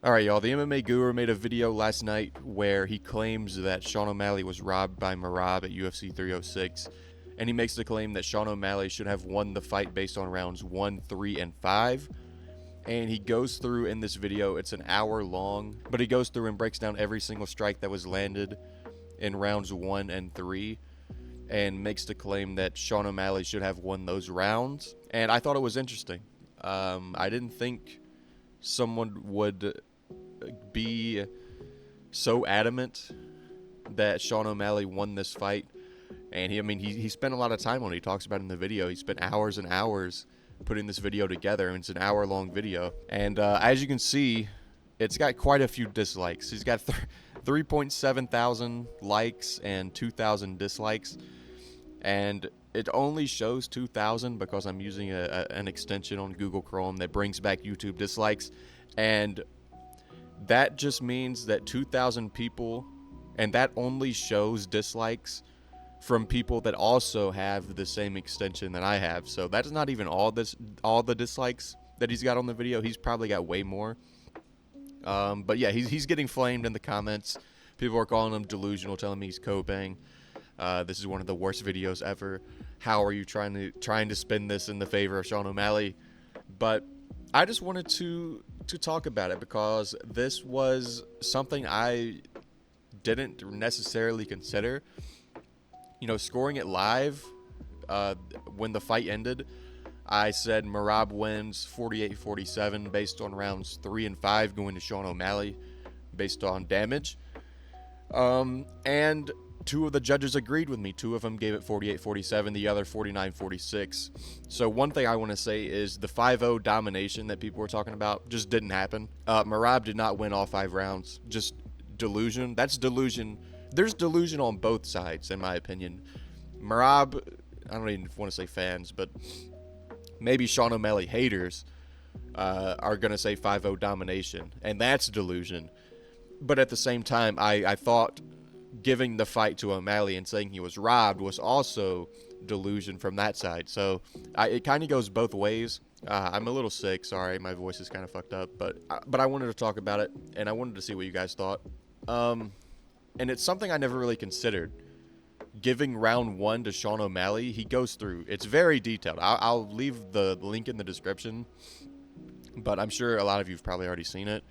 Alright, y'all, the MMA Guru made a video last night where he claims that Sean O'Malley was robbed by Merab at UFC 306, and he makes the claim that Sean O'Malley should have won the fight based on rounds 1, 3, and 5. And he goes through in this video, it's an hour long, but he goes through and breaks down every single strike that was landed in rounds 1 and 3, and makes the claim that Sean O'Malley should have won those rounds. And I thought it was interesting. I didn't think someone would be so adamant that Sean O'Malley won this fight. And he spent a lot of time on it. He talks about it in the video. He spent hours and hours putting this video together, and it's an hour-long video. And as you can see, it's got quite a few dislikes. He's got 3.7 thousand likes and 2,000 dislikes. And it only shows 2,000 because I'm using an extension on Google Chrome that brings back YouTube dislikes. And that just means that 2,000 people, and that only shows dislikes from people that also have the same extension that I have. So that's not even all the dislikes that he's got on the video. He's probably got way more. But yeah, he's getting flamed in the comments. People are calling him delusional, telling me he's coping. This is one of the worst videos ever. How are you trying to spin this in the favor of Sean O'Malley? But I just wanted to talk about it because this was something I didn't necessarily consider. You know, scoring it live, when the fight ended, I said Merab wins 48-47 based on rounds 3 and 5 going to Sean O'Malley based on damage. And two of the judges agreed with me. Two of them gave it 48-47, the other 49-46. So one thing I want to say is the 5-0 domination that people were talking about just didn't happen. Merab did not win all 5 rounds. Just delusion. That's delusion. There's delusion on both sides, in my opinion. Merab, I don't even want to say fans, but maybe Sean O'Malley haters are going to say 5-0 domination, and that's delusion. But at the same time, I thought giving the fight to O'Malley and saying he was robbed was also delusion from that side. So it kind of goes both ways. I'm a little sick. Sorry, my voice is kind of fucked up. But I wanted to talk about it, and I wanted to see what you guys thought. And it's something I never really considered. Giving round 1 to Sean O'Malley, he goes through. It's very detailed. I'll leave the link in the description, but I'm sure a lot of you have probably already seen it.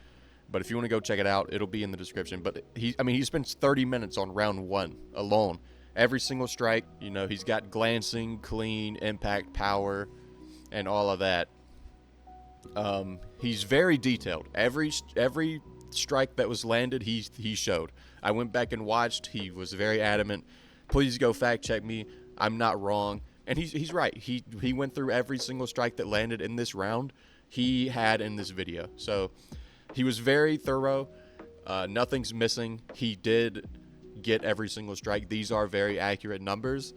But if you want to go check it out, it'll be in the description. But he spends 30 minutes on round 1 alone. Every single strike, you know, he's got glancing, clean, impact, power, and all of that. He's very detailed. Every strike that was landed, he showed. I went back and watched. He was very adamant. Please go fact check me. I'm not wrong. And he's right. He went through every single strike that landed in this round he had in this video. So he was very thorough. Nothing's missing. He did get every single strike. These are very accurate numbers.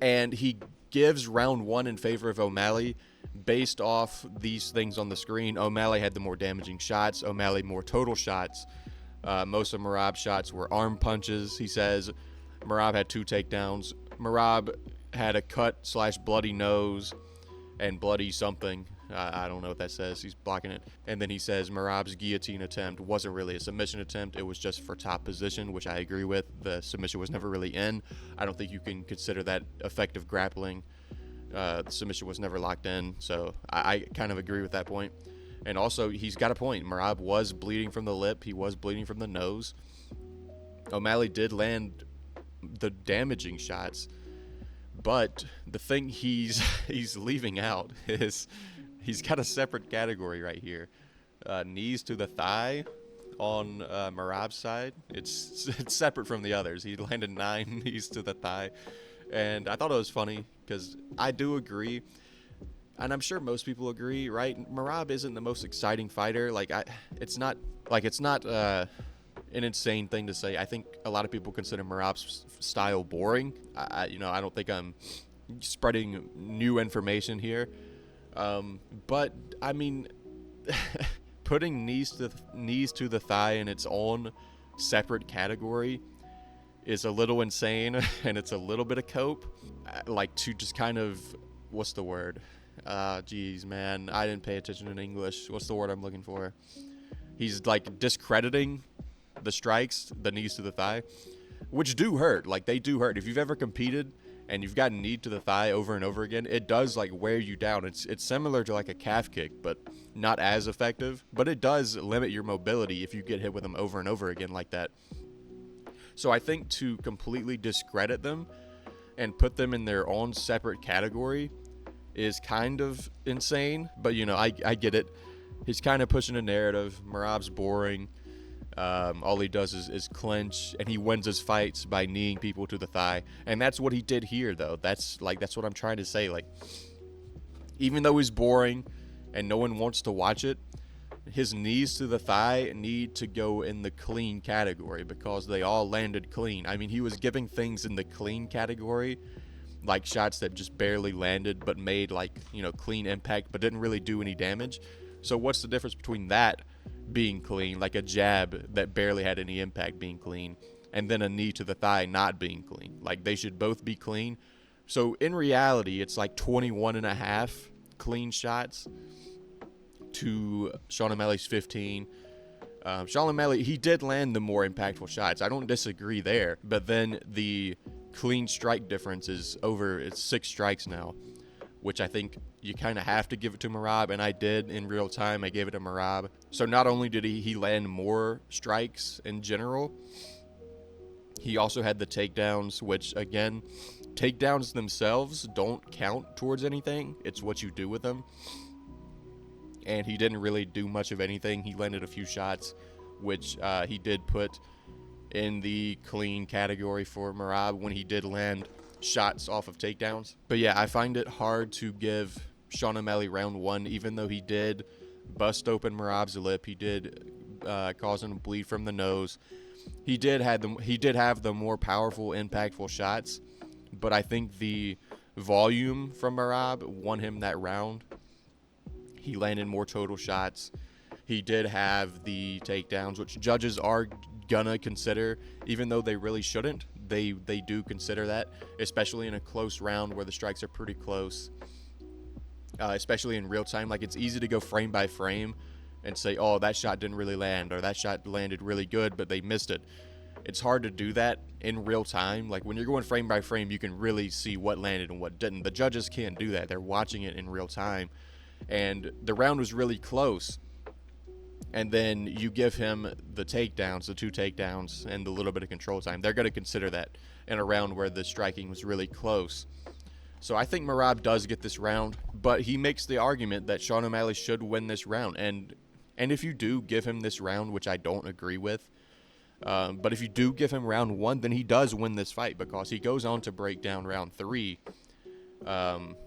And he gives round 1 in favor of O'Malley based off these things on the screen. O'Malley had the more damaging shots. O'Malley more total shots. Most of Merab's shots were arm punches. He says Merab had 2 takedowns. Merab had a cut/bloody nose and bloody something. I don't know what that says. He's blocking it. And then he says Merab's guillotine attempt wasn't really a submission attempt. It was just for top position, which I agree with. The submission was never really in. I don't think you can consider that effective grappling. The submission was never locked in. So I kind of agree with that point. And also, he's got a point. Merab was bleeding from the lip. He was bleeding from the nose. O'Malley did land the damaging shots. But the thing he's leaving out is he's got a separate category right here. Knees to the thigh on Merab's side. It's separate from the others. He landed 9 knees to the thigh. And I thought it was funny because I do agree. And I'm sure most people agree, right? Merab isn't the most exciting fighter. It's not an insane thing to say. I think a lot of people consider Merab's style boring. I don't think I'm spreading new information here. But I mean, putting knees to the thigh in its own separate category is a little insane, and it's a little bit of cope. To just kind of, what's the word? Geez, man, I didn't pay attention in English. What's the word I'm looking for? He's like discrediting the strikes, the knees to the thigh, which do hurt. Like, they do hurt. If you've ever competed and you've gotten knee to the thigh over and over again, it does like wear you down. It's similar to like a calf kick, but not as effective. But it does limit your mobility if you get hit with them over and over again like that. So I think to completely discredit them and put them in their own separate category is kind of insane. But, you know, I get it. He's kind of pushing a narrative. Merab's boring. All he does is clinch, and he wins his fights by kneeing people to the thigh. And that's what he did here, though. That's what I'm trying to say. Like, even though he's boring and no one wants to watch it, his knees to the thigh need to go in the clean category because they all landed clean. I mean, he was giving things in the clean category, like shots that just barely landed but made, like, you know, clean impact but didn't really do any damage. So what's the difference between that being clean, like a jab that barely had any impact being clean, and then a knee to the thigh not being clean? Like, they should both be clean. So in reality, it's like 21 and a half clean shots to Sean O'Malley's 15. Sean O'Malley, he did land the more impactful shots. I don't disagree there. But then the clean strike difference is over. It's 6 strikes now, which I think you kind of have to give it to Merab, and I did in real time. I gave it to Merab. So not only did he land more strikes in general, he also had the takedowns, which, again, takedowns themselves don't count towards anything. It's what you do with them. And he didn't really do much of anything. He landed a few shots, which he did put in the clean category for Merab when he did land shots off of takedowns. But yeah, I find it hard to give Sean O'Malley round 1, even though he did bust open Merab's lip. He did cause him to bleed from the nose. He did have the more powerful, impactful shots. But I think the volume from Merab won him that round. He landed more total shots. He did have the takedowns, which judges are gonna consider, even though they really shouldn't. They do consider that, especially in a close round where the strikes are pretty close, especially in real time. Like, it's easy to go frame by frame and say, oh, that shot didn't really land, or that shot landed really good, but they missed it. It's hard to do that in real time. Like, when you're going frame by frame, you can really see what landed and what didn't. The judges can't do that. They're watching it in real time. And the round was really close. And then you give him the takedowns, the 2 takedowns, and the little bit of control time. They're going to consider that in a round where the striking was really close. So I think Merab does get this round, but he makes the argument that Sean O'Malley should win this round. And if you do give him this round, which I don't agree with, but if you do give him round 1, then he does win this fight because he goes on to break down round 3.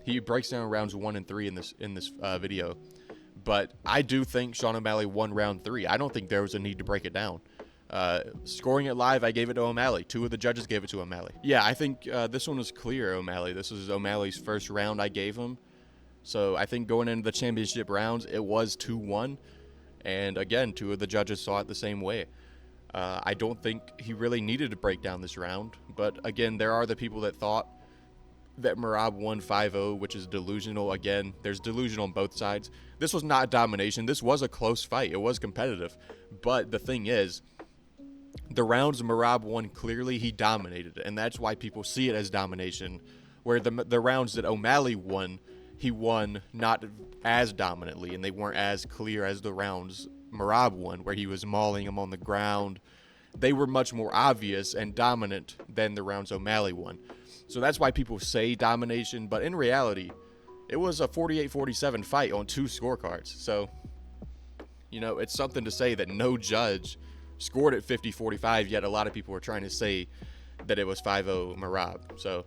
He breaks down rounds 1 and 3 in this video, but I do think Sean O'Malley won round 3. I don't think there was a need to break it down. Scoring it live, I gave it to O'Malley. 2 of the judges gave it to O'Malley. Yeah, I think this one was clear, O'Malley. This was O'Malley's first round I gave him. So I think going into the championship rounds, it was 2-1. And again, 2 of the judges saw it the same way. I don't think he really needed to break down this round. But again, there are the people that thought that Merab won 5-0, which is delusional. Again, there's delusional on both sides. This was not domination. This was a close fight. It was competitive. But the thing is, the rounds Merab won clearly, he dominated. And that's why people see it as domination. Where the rounds that O'Malley won, he won not as dominantly. And they weren't as clear as the rounds Merab won, where he was mauling him on the ground. They were much more obvious and dominant than the rounds O'Malley won. So that's why people say domination, but in reality, it was a 48-47 fight on 2 scorecards. So, you know, it's something to say that no judge scored it 50-45, yet a lot of people were trying to say that it was 5-0 Merab. So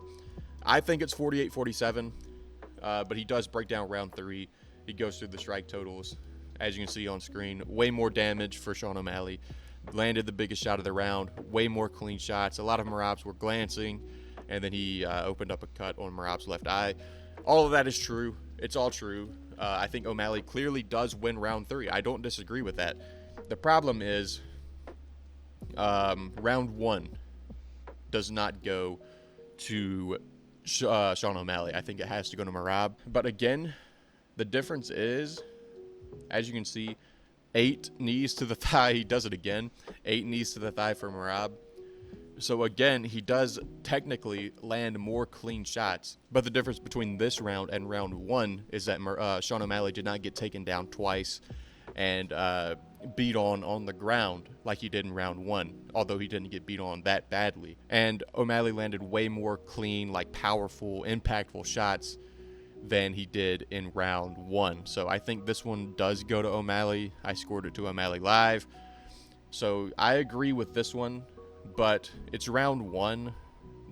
I think it's 48-47, but he does break down round 3. He goes through the strike totals, as you can see on screen. Way more damage for Sean O'Malley. Landed the biggest shot of the round. Way more clean shots. A lot of Merab's were glancing. And then he opened up a cut on Merab's left eye. All of that is true. It's all true. I think O'Malley clearly does win round 3. I don't disagree with that. The problem is round 1 does not go to Sean O'Malley. I think it has to go to Merab. But again, the difference is, as you can see, 8 knees to the thigh. He does it again. 8 knees to the thigh for Merab. So again, he does technically land more clean shots, but the difference between this round and round 1 is that Sean O'Malley did not get taken down twice and beat on the ground like he did in round 1, although he didn't get beat on that badly. And O'Malley landed way more clean, like powerful, impactful shots than he did in round 1. So I think this one does go to O'Malley. I scored it to O'Malley live. So I agree with this one. But it's round 1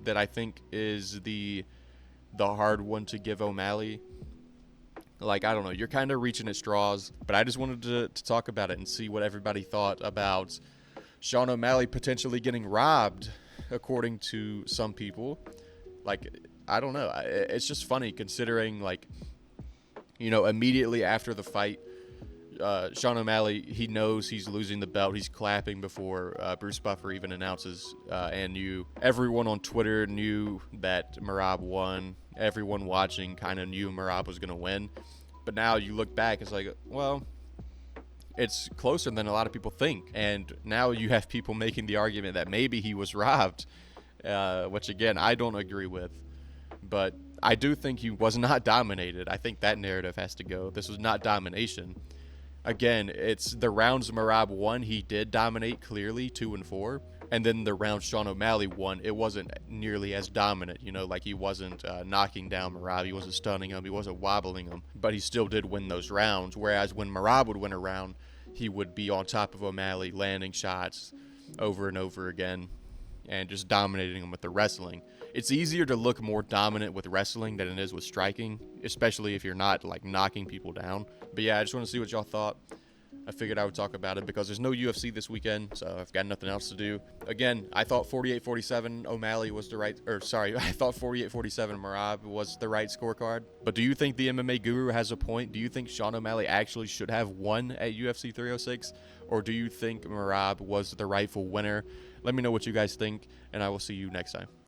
that I think is the hard one to give O'Malley. Like, I don't know, you're kind of reaching at straws, but I just wanted to talk about it and see what everybody thought about Sean O'Malley potentially getting robbed, according to some people. Like, I don't know. It's just funny considering, like, you know, immediately after the fight, Sean O'Malley, he knows he's losing the belt. He's clapping before Bruce Buffer even announces, and everyone on Twitter knew that Merab won. Everyone watching kind of knew Merab was going to win. But now you look back, it's like, well, it's closer than a lot of people think. And now you have people making the argument that maybe he was robbed, which, again, I don't agree with. But I do think he was not dominated. I think that narrative has to go. This was not domination. Again, it's the rounds Merab won, he did dominate clearly, 2 and 4. And then the round Sean O'Malley won, it wasn't nearly as dominant, you know, like he wasn't knocking down Merab, he wasn't stunning him, he wasn't wobbling him, but he still did win those rounds. Whereas when Merab would win a round, he would be on top of O'Malley, landing shots over and over again, and just dominating him with the wrestling. It's easier to look more dominant with wrestling than it is with striking, especially if you're not, like, knocking people down. But yeah, I just want to see what y'all thought. I figured I would talk about it because there's no UFC this weekend, so I've got nothing else to do. Again, I thought 48-47 O'Malley was the right, I thought 48-47 Merab was the right scorecard. But do you think the MMA Guru has a point? Do you think Sean O'Malley actually should have won at UFC 306? Or do you think Merab was the rightful winner? Let me know what you guys think, and I will see you next time.